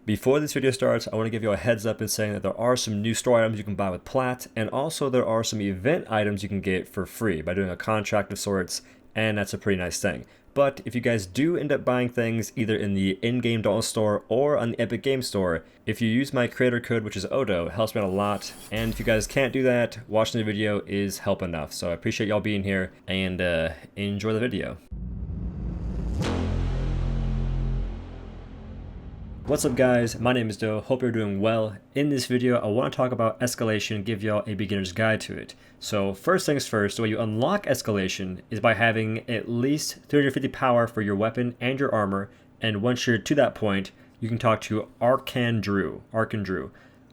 Before this video starts, I want to give you a heads up in saying that there are some new store items you can buy with plat, and also there are some event items you can get for free by doing a contract of sorts, and that's a pretty nice thing. But if you guys do end up buying things either in the in-game Dauntless store or on the Epic Games Store, if you use my creator code, which is OhDough, it helps me out a lot. And if you guys can't do that, watching the video is help enough. So I appreciate y'all being here, and enjoy the video. What's up guys, my name is Doe, hope you're doing well. In this video I want to talk about Escalation and give y'all a beginner's guide to it. So first things first, the way you unlock Escalation is by having at least 350 power for your weapon and your armor, and once you're to that point you can talk to Arcandrew,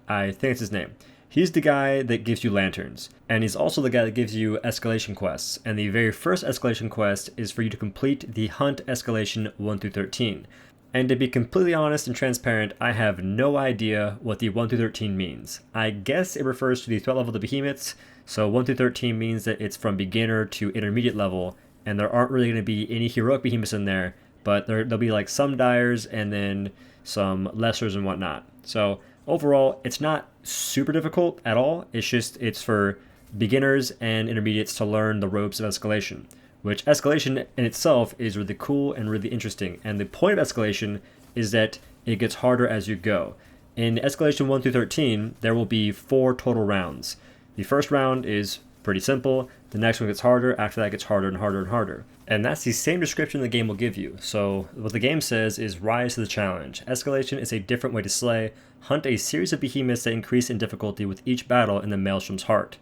I think it's his name. He's the guy that gives you lanterns, and he's also the guy that gives you escalation quests, and the very first escalation quest is for you to complete the Hunt Escalation 1 through 13. And to be completely honest and transparent, I have no idea what the 1 through 13 means. I guess it refers to the threat level of the behemoths, so 1 through 13 means that it's from beginner to intermediate level, and there aren't really going to be any heroic behemoths in there, but there'll be like some dyers and then some lessers and whatnot. So overall, it's not super difficult at all, it's for beginners and intermediates to learn the ropes of escalation. Which escalation in itself is really cool and really interesting. And the point of escalation is that it gets harder as you go. In escalation 1 through 13, there will be 4 total rounds. The first round is pretty simple. The next one gets harder. After that, it gets harder and harder and harder. And that's the same description the game will give you. So what the game says is rise to the challenge. Escalation is a different way to slay. Hunt a series of behemoths that increase in difficulty with each battle in the Maelstrom's heart.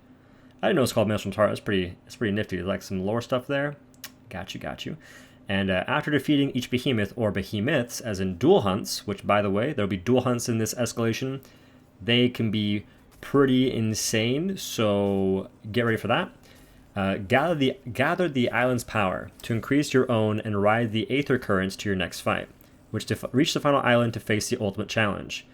I didn't know it's called Maelstrom's Heart. It's pretty nifty. There's like some lore stuff there. Got you. And after defeating each behemoth or behemoths, as in dual hunts, which by the way, there'll be dual hunts in this escalation, they can be pretty insane, so get ready for that. Gather the island's power to increase your own and ride the Aether currents to your next fight, which to reach the final island to face the ultimate challenge.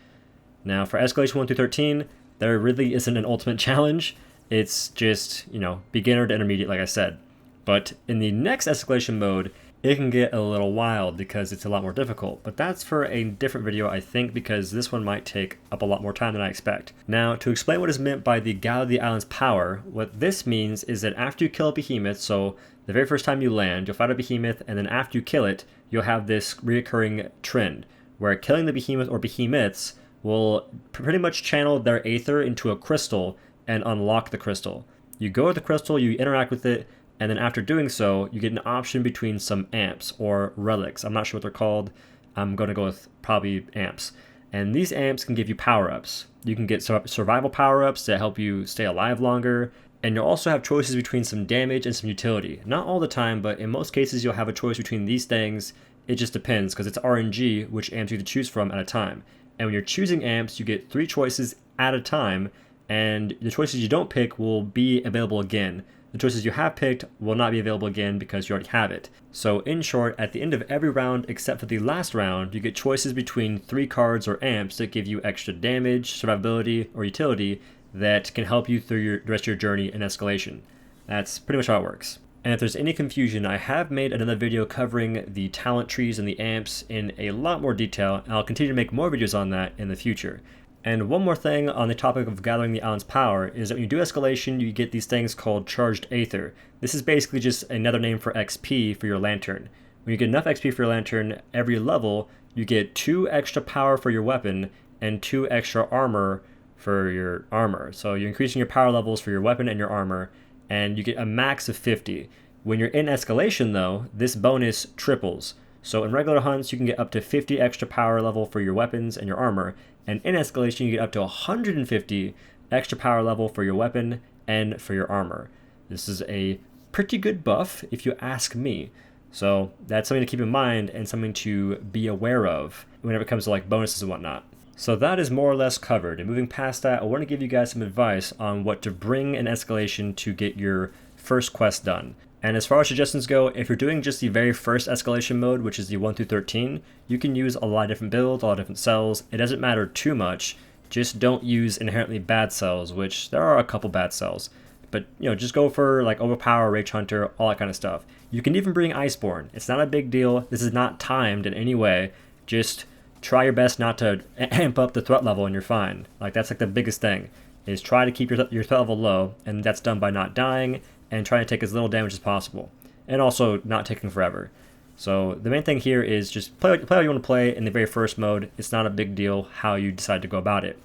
Now for escalation 1 through 13, there really isn't an ultimate challenge. It's just, beginner to intermediate, like I said. But in the next escalation mode, it can get a little wild because it's a lot more difficult. But that's for a different video, I think, because this one might take up a lot more time than I expect. Now, to explain what is meant by the Gather the Island's power, what this means is that after you kill a behemoth, so the very first time you land, you'll fight a behemoth, and then after you kill it, you'll have this reoccurring trend, where killing the behemoth or behemoths will pretty much channel their Aether into a crystal and unlock the crystal. You go to the crystal, you interact with it, and then after doing so, you get an option between some amps or relics. I'm not sure what they're called. I'm going to go with probably amps. And these amps can give you power-ups. You can get survival power-ups that help you stay alive longer, and you'll also have choices between some damage and some utility. Not all the time, but in most cases you'll have a choice between these things. It just depends, because it's RNG, which amps you to choose from at a time. And when you're choosing amps, you get 3 choices at a time, and the choices you don't pick will be available again. The choices you have picked will not be available again because you already have it. So in short, at the end of every round except for the last round, you get choices between 3 cards or amps that give you extra damage, survivability, or utility that can help you through the rest of your journey in escalation. That's pretty much how it works. And if there's any confusion, I have made another video covering the talent trees and the amps in a lot more detail, and I'll continue to make more videos on that in the future. And one more thing on the topic of gathering the island's power is that when you do escalation, you get these things called charged Aether. This is basically just another name for XP for your lantern. When you get enough XP for your lantern, every level, you get 2 extra power for your weapon and 2 extra armor for your armor. So you're increasing your power levels for your weapon and your armor, and you get a max of 50. When you're in escalation though, this bonus triples. So in regular hunts, you can get up to 50 extra power level for your weapons and your armor, and in escalation, you get up to 150 extra power level for your weapon and for your armor. This is a pretty good buff, if you ask me. So that's something to keep in mind and something to be aware of whenever it comes to like bonuses and whatnot. So that is more or less covered. And moving past that, I want to give you guys some advice on what to bring in escalation to get your first quest done. And as far as suggestions go, if you're doing just the very first escalation mode, which is the 1 through 13, you can use a lot of different builds, a lot of different cells. It doesn't matter too much. Just don't use inherently bad cells, which there are a couple bad cells. But, just go for like Overpower, Rage Hunter, all that kind of stuff. You can even bring Iceborne. It's not a big deal. This is not timed in any way. Just try your best not to amp up the threat level and you're fine. Like that's like the biggest thing, is try to keep your threat level low, and that's done by not dying and trying to take as little damage as possible, and also not taking forever. So the main thing here is just play what you want to play in the very first mode. It's not a big deal how you decide to go about it.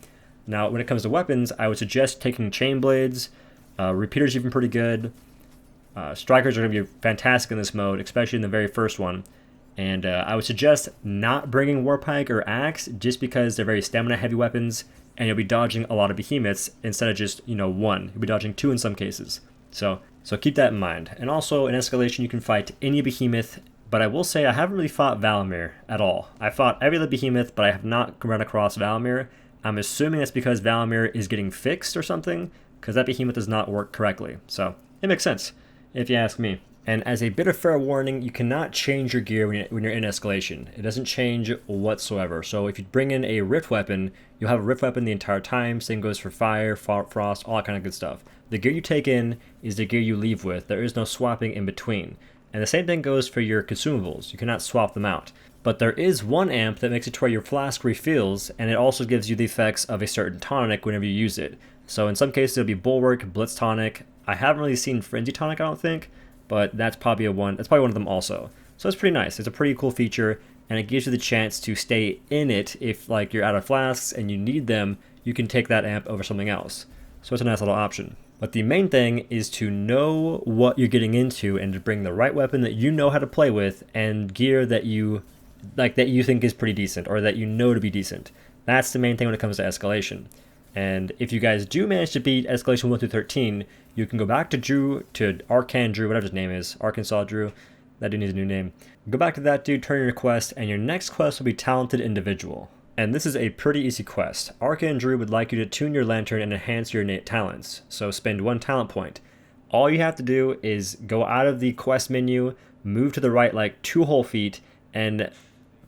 Now, when it comes to weapons, I would suggest taking chain blades. Repeaters even pretty good. Strikers are going to be fantastic in this mode, especially in the very first one. And I would suggest not bringing Warpike or Axe just because they're very stamina-heavy weapons, and you'll be dodging a lot of behemoths instead of just, one. You'll be dodging 2 in some cases. So keep that in mind. And also, in Escalation, you can fight any behemoth, but I will say I haven't really fought Valamir at all. I fought every other behemoth, but I have not run across Valamir. I'm assuming that's because Valamir is getting fixed or something, because that behemoth does not work correctly. So it makes sense, if you ask me. And as a bit of fair warning, you cannot change your gear when you're in Escalation. It doesn't change whatsoever. So if you bring in a Rift weapon, you'll have a Rift weapon the entire time. Same goes for Fire, Frost, all that kind of good stuff. The gear you take in is the gear you leave with. There is no swapping in between. And the same thing goes for your consumables. You cannot swap them out. But there is one amp that makes it to where your flask refills, and it also gives you the effects of a certain tonic whenever you use it. So in some cases it'll be Bulwark, Blitz Tonic. I haven't really seen Frenzy Tonic, I don't think, but that's probably one of them also. So it's pretty nice. It's a pretty cool feature, and it gives you the chance to stay in it if like you're out of flasks and you need them. You can take that amp over something else. So it's a nice little option. But the main thing is to know what you're getting into and to bring the right weapon that you know how to play with and gear that you think is pretty decent or that you know to be decent. That's the main thing when it comes to Escalation. And if you guys do manage to beat Escalation 1 through 13, you can go back to Arcan Drew, whatever his name is, Arkansas Drew. That dude needs a new name. Go back to that dude, turn in your quest, and your next quest will be Talented Individual. And this is a pretty easy quest. Arcan Drew would like you to tune your lantern and enhance your innate talents, so spend 1 talent point. All you have to do is go out of the quest menu, move to the right like 2 whole feet, and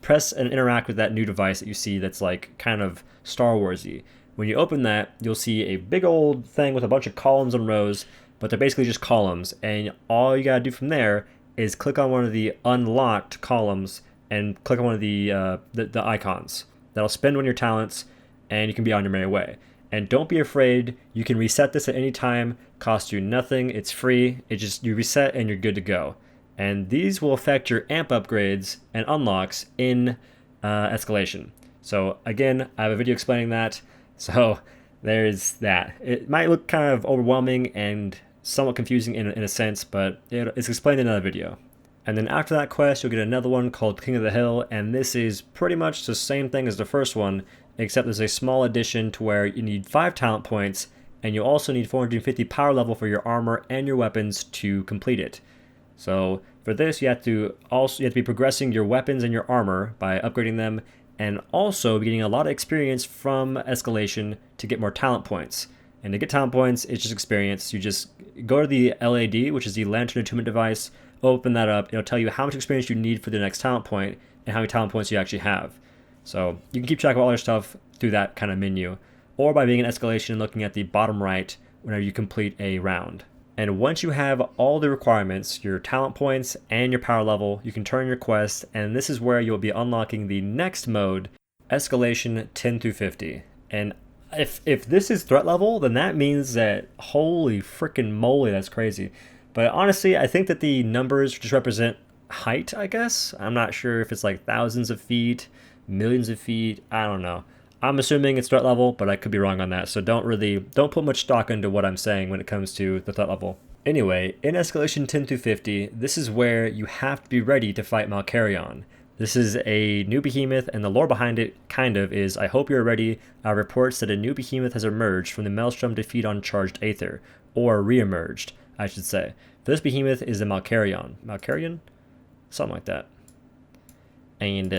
press and interact with that new device that you see that's like kind of Star Wars-y. When you open that, you'll see a big old thing with a bunch of columns and rows, but they're basically just columns, and all you gotta do from there is click on one of the unlocked columns and click on one of the icons. That'll spend 1 of your talents, and you can be on your merry way. And don't be afraid, you can reset this at any time, costs you nothing, it's free, you reset and you're good to go. And these will affect your amp upgrades and unlocks in Escalation. So again, I have a video explaining that, so there's that. It might look kind of overwhelming and somewhat confusing in a sense, but it's explained in another video. And then after that quest, you'll get another one called King of the Hill, and this is pretty much the same thing as the first one, except there's a small addition to where you need 5 talent points, and you also need 450 power level for your armor and your weapons to complete it. So for this, you have to be progressing your weapons and your armor by upgrading them, and also getting a lot of experience from Escalation to get more talent points. And to get talent points, it's just experience. You just go to the LAD, which is the Lantern Attunement Device, open that up, it'll tell you how much experience you need for the next talent point and how many talent points you actually have. So you can keep track of all your stuff through that kind of menu, or by being in Escalation and looking at the bottom right whenever you complete a round. And once you have all the requirements, your talent points and your power level, you can turn your quest, and this is where you'll be unlocking the next mode, Escalation 10 through 50. And if this is threat level, then that means that holy freaking moly, that's crazy. But honestly, I think that the numbers just represent height, I guess. I'm not sure if it's like thousands of feet, millions of feet, I don't know. I'm assuming it's threat level, but I could be wrong on that, so don't put much stock into what I'm saying when it comes to the threat level. Anyway, in Escalation 10 through 50, this is where you have to be ready to fight Malkarion. This is a new behemoth, and the lore behind it kind of is, I hope you're ready, reports that a new behemoth has emerged from the Maelstrom defeat on charged Aether, or re-emerged, I should say. This behemoth is a Malkarion. Malkarion? Something like that. And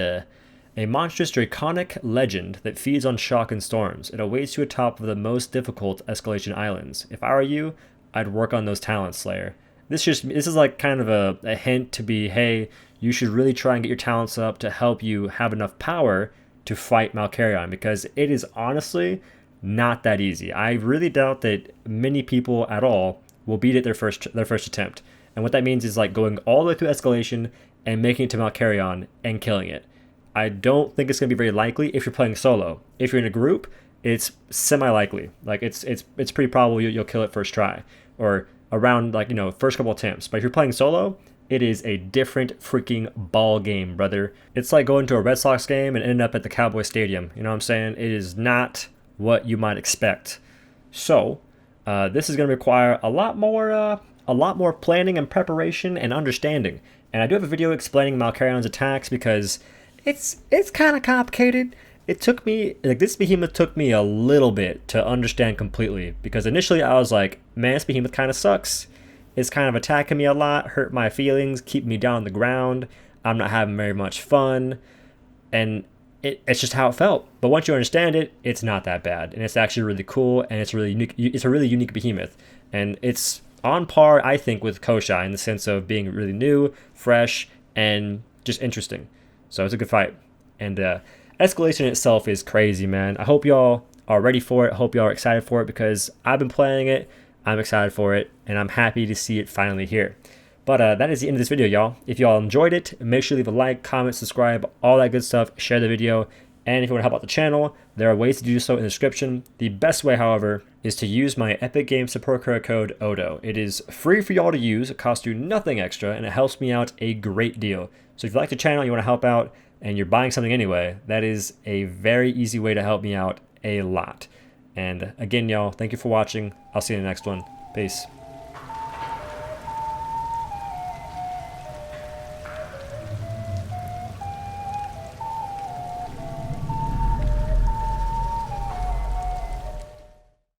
a monstrous draconic legend that feeds on shock and storms. It awaits you atop of the most difficult Escalation islands. If I were you, I'd work on those talents, Slayer. This is like kind of a hint to be, hey, you should really try and get your talents up to help you have enough power to fight Malkarion, because it is honestly not that easy. I really doubt that many people at all will beat it their first attempt. And what that means is like going all the way through Escalation and making it to Malkarion and killing it. I don't think it's going to be very likely if you're playing solo. If you're in a group, it's semi-likely. Like it's pretty probable you'll kill it first try or around like, you know, first couple attempts. But if you're playing solo, it is a different freaking ball game, brother. It's like going to a Red Sox game and ending up at the Cowboy Stadium. You know what I'm saying? It is not what you might expect. So this is going to require a lot more planning and preparation and understanding. And I do have a video explaining Malcarion's attacks because it's kind of complicated. It took me, like, this behemoth took me a little bit to understand completely, because initially I was like, man, this behemoth kind of sucks. It's kind of attacking me a lot, hurt my feelings, keep me down on the ground. I'm not having very much fun. And it's just how it felt. But once you understand it, it's not that bad. And it's actually really cool, and it's really unique. It's a really unique behemoth. And it's on par, I think, with Koshai in the sense of being really new, fresh, and just interesting. So it's a good fight. And Escalation itself is crazy, man. I hope y'all are ready for it. I hope y'all are excited for it, because I've been playing it. I'm excited for it, and I'm happy to see it finally here. But that is the end of this video, y'all. If y'all enjoyed it, make sure to leave a like, comment, subscribe, all that good stuff. Share the video. And if you want to help out the channel, there are ways to do so in the description. The best way, however, is to use my Epic Games support code OhDough. It is free for y'all to use. It costs you nothing extra, and it helps me out a great deal. So if you like the channel, you want to help out, and you're buying something anyway, that is a very easy way to help me out a lot. And again, y'all, thank you for watching. I'll see you in the next one. Peace.